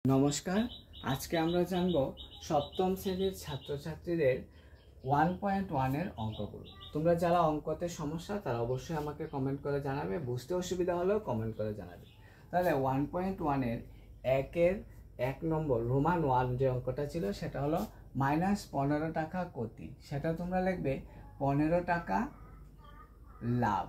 নমস্কার, আজকে আমরা জানব সপ্তম শ্রেণীর ছাত্রছাত্রীদের 1.1 এর অঙ্কগুলো। তোমরা যারা অঙ্কতে সমস্যা তারা অবশ্যই আমাকে কমেন্ট করে জানাবে, বুঝতে অসুবিধা হলেও কমেন্ট করে জানাবে। তাহলে 1.1 এর একের 1 নম্বর রোমান 1 যে অঙ্কটা ছিল সেটা হলো -15 টাকা ক্ষতি। সেটা তোমরা লিখবে 15 টাকা লাভ।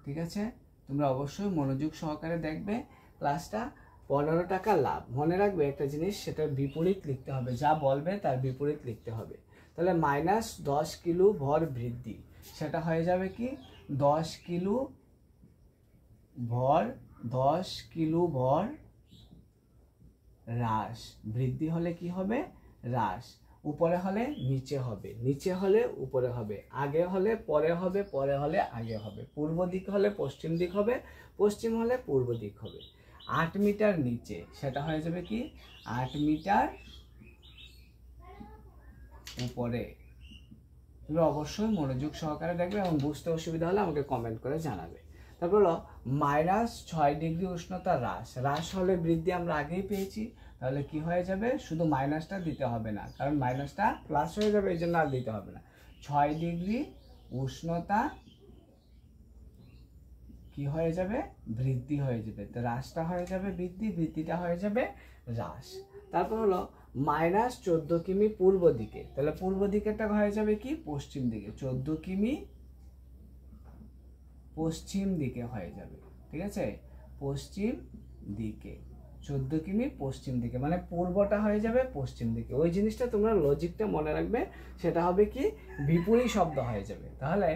ঠিক আছে, তোমরা অবশ্যই মনোযোগ সহকারে দেখবে ক্লাসটা। 15 টাকা লাভ, মনে রাখবে একটা জিনিস, সেটার বিপরীত লিখতে হবে, যা বলবে তার বিপরীত লিখতে হবে। তাহলে -10 কিলো ভর বৃদ্ধি, সেটা হয়ে যাবে কি 10 কিলো ভর হ্রাস। বৃদ্ধি হলে কি হবে? হ্রাস। উপরে হলে নিচে হবে, নিচে হলে উপরে হবে, আগে হলে পরে হবে, পরে হলে আগে হবে, পূর্ব দিক হলে পশ্চিম দিক হবে, পশ্চিম হলে পূর্ব দিক হবে। 8 মিটার নিচে, সেটা হয়ে যাবে কি 8 মিটার উপরে। তুমি অবশ্যই মনোযোগ সহকারে দেখবে এবং বুঝতে অসুবিধা হলে আমাকে কমেন্ট করে জানাবে। তারপর হলো -6 ডিগ্রি উষ্ণতা হ্রাস। হ্রাস হলে বৃদ্ধি আমরা আগেই পেয়েছি, তাহলে কি হয়ে যাবে? শুধু মাইনাসটা দিতে হবে না, কারণ মাইনাসটা প্লাস হয়ে যাবে, এই জন্য আর দিতে হবে না। 6 ডিগ্রি উষ্ণতা কি হয়ে যাবে? বৃদ্ধি হয়ে যাবে। তো হ্রাসটা হয়ে যাবে বৃদ্ধি, বৃদ্ধিটা হয়ে যাবে হ্রাস। তারপর হলো -14 কিমি পূর্ব দিকে, তাহলে পূর্ব দিকেরটা হয়ে যাবে কি পশ্চিম দিকে। 14 কিমি পশ্চিম দিকে হয়ে যাবে। ঠিক আছে, পশ্চিম দিকে 14 কিমি পশ্চিম দিকে, মানে পূর্বটা হয়ে যাবে পশ্চিম দিকে। ওই জিনিসটা তোমরা লজিকটা মনে রাখবে, সেটা হবে কি বিপরীত শব্দ হয়ে যাবে। তাহলে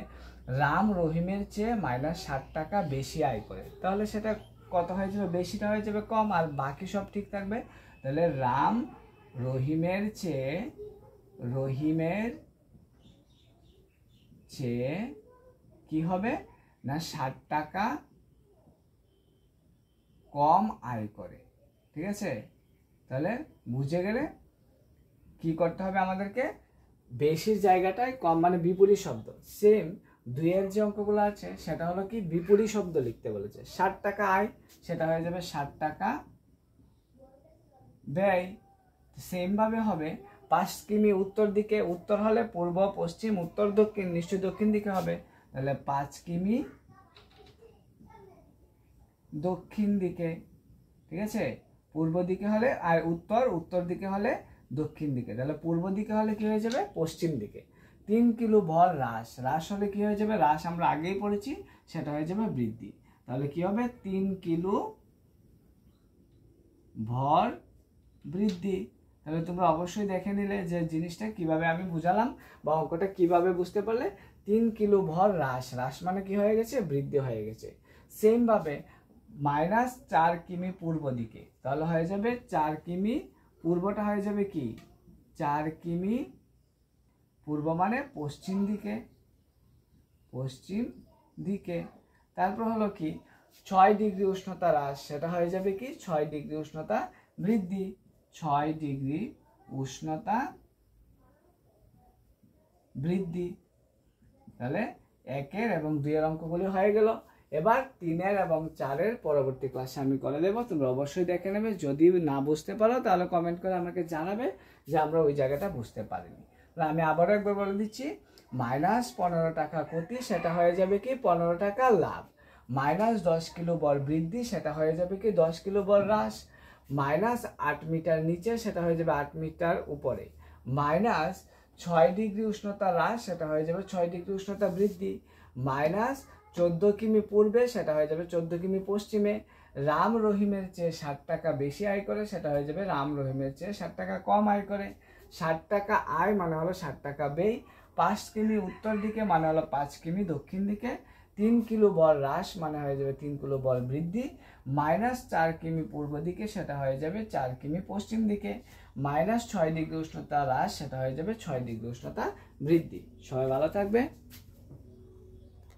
রাম রহিমের চেয়ে -60 টাকা বেশি আয় করে, তাহলে সেটা কত হয়ে যাবে? বেশিটা হয়ে যাবে কম, আর বাকি সব ঠিক থাকবে। তাহলে রাম রহিমের চেয়ে কি হবে না 60 টাকা কম আয় করে। ঠিক আছে, তাহলে বুঝে গেলে কি করতে হবে আমাদেরকে? বেশির জায়গাটায় কম, মানে বিপরীত শব্দ। সেম 2 এর যে অঙ্কগুলো আছে সেটা হলো কি বিপরীত শব্দ লিখতে বলেছে। 60 টাকা আয়, সেটা হয়ে যাবে 60 টাকা ব্যয়। সেম ভাবে হবে 5 কিমি উত্তর দিকে, উত্তর হলে পূর্ব পশ্চিম, উত্তর দক্ষিণ, নিশ্চয়ই দক্ষিণ দিকে হবে। তাহলে 5 কিমি দক্ষিণ দিকে। ঠিক আছে, পূর্ব দিকে হলে আর উত্তর দিকে হলে দক্ষিণ দিকে, তাহলে পূর্ব দিকে হলে কি হয়ে যাবে? পশ্চিম দিকে। 3 কিলো ভর হ্রাস। হ্রাস হলে কি হয়ে যাবে? হ্রাস আমরা আগেই পড়েছি, সেটা হয়ে যাবে বৃদ্ধি। তাহলে কি হবে? 3 কিলো ভর বৃদ্ধি। তাহলে তোমরা অবশ্যই দেখে নিলে যে জিনিসটা কিভাবে আমি বুঝালাম বা অঙ্কটা কিভাবে বুঝতে পারলে। 3 কিলো ভর হ্রাস, হ্রাস মানে কি হয়ে গেছে? বৃদ্ধি হয়ে গেছে। সেম ভাবে -4 কিমি পূর্ব দিকে, তাহলে হয়ে যাবে 4 কিমি পূর্বটা হয়ে যাবে কি 4 কিমি পূর্ব, মানে পশ্চিম দিকে, পশ্চিম দিকে। তারপর হলো কি 6 ডিগ্রি উষ্ণতা হ্রাস, সেটা হয়ে যাবে কি 6 ডিগ্রি উষ্ণতা বৃদ্ধি। 6 ডিগ্রি উষ্ণতা বৃদ্ধি। তাহলে 1 এর এবং 2 এর অঙ্কগুলি হয়ে গেল। এবার 3 এর এবং 4 এর পরবর্তী ক্লাসে আমি করে দেব, তোমরা অবশ্যই দেখে নেবে। যদি না বুঝতে পারো তাহলে কমেন্ট করে আমাকে জানাবে যে আমরা ওই জায়গাটা বুঝতে পারিনি। তাহলে আমি আবারও একবার বলে দিচ্ছি, -15 টাকা ক্ষতি, সেটা হয়ে যাবে কি 15 টাকা লাভ। -10 কিলো বল বৃদ্ধি, সেটা হয়ে যাবে কি 10 কিলো বল হ্রাস। -8 মিটার নিচে, সেটা হয়ে যাবে 8 মিটার উপরে। -6 ডিগ্রি উষ্ণতা হ্রাস, সেটা হয়ে যাবে 6 ডিগ্রি উষ্ণতা বৃদ্ধি। -14 কিমি পূর্বে, সেটা হয়ে যাবে 14 কিমি পশ্চিমে। রাম রহিমের চেয়ে 60 টাকা বেশি আয় করে, সেটা হয়ে যাবে রাম রহিমের চেয়ে 60 টাকা কম আয় করে। 60 টাকা আয় মানে হলো 60 টাকা ব্যয়। 5 কিমি উত্তর দিকে মানে হলো 5 কিমি দক্ষিণ দিকে। 3 কিলো বল হ্রাস মানে হয়ে যাবে 3 কিলো বল বৃদ্ধি। -4 কিমি পূর্ব দিকে, সেটা হয়ে যাবে 4 কিমি পশ্চিম দিকে। -6 ডিগ্রি উষ্ণতা হ্রাস, সেটা হয়ে যাবে 6 ডিগ্রি উষ্ণতা বৃদ্ধি। সবাই ভালো থাকবে।